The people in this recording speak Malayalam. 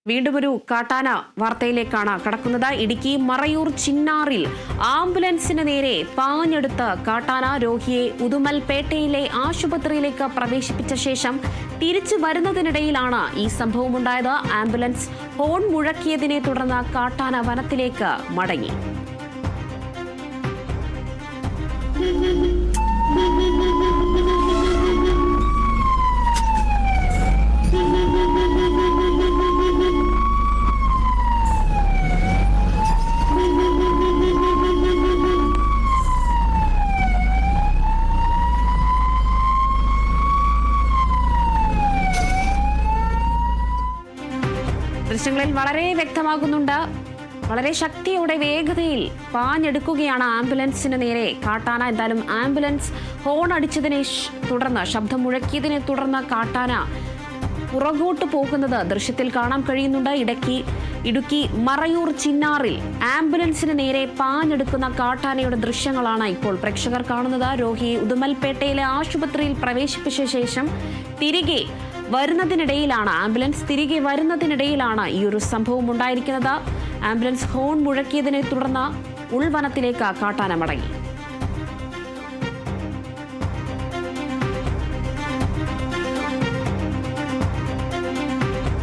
വീണ്ടും ഒരു കാട്ടാന വാർത്തയിലേക്കാണ് കടക്കുന്നത്. ഇടുക്കി മറയൂർ ചിന്നാറിൽ ആംബുലൻസിന് നേരെ പാഞ്ഞെടുത്ത് കാട്ടാന രോഗിയെ ഉദുമൽപേട്ടയിലെ ആശുപത്രിയിലേക്ക് പ്രവേശിപ്പിച്ച ശേഷം തിരിച്ചു വരുന്നതിനിടയിലാണ് ഈ സംഭവമുണ്ടായത്. ആംബുലൻസ് ഹോൺ മുഴക്കിയതിനെ തുടർന്ന് കാട്ടാന വനത്തിലേക്ക് മടങ്ങി. ദൃശ്യങ്ങളിൽ വളരെ വ്യക്തമാകുന്നുണ്ട്. വളരെ ശക്തിയോടെ വേഗതയിൽ പാഞ്ഞെടുക്കുകയാണ് ആംബുലൻസിന് നേരെ കാട്ടാന. എന്തായാലും ആംബുലൻസ് ഹോൺ അടിച്ചതിനെ തുടർന്ന്, ശബ്ദം മുഴക്കിയതിനെ തുടർന്ന് കാട്ടാന പുറകോട്ട് പോകുന്നത് ദൃശ്യത്തിൽ കാണാൻ കഴിയുന്നുണ്ട്. ഇടുക്കി മറയൂർ ചിന്നാറിൽ ആംബുലൻസിന് നേരെ പാഞ്ഞെടുക്കുന്ന കാട്ടാനയുടെ ദൃശ്യങ്ങളാണ് ഇപ്പോൾ പ്രേക്ഷകർ കാണുന്നത്. രോഗിയെ ഉദുമൽപേട്ടയിലെ ആശുപത്രിയിൽ പ്രവേശിപ്പിച്ച ശേഷം ആംബുലൻസ് തിരികെ വരുന്നതിനിടയിലാണ് ഈ ഒരു സംഭവം ഉണ്ടായിരിക്കുന്നത്. ആംബുലൻസ് ഹോൺ മുഴക്കിയതിനെ തുടർന്ന് ഉൾവനത്തിലേക്ക് കാട്ടാന മടങ്ങി.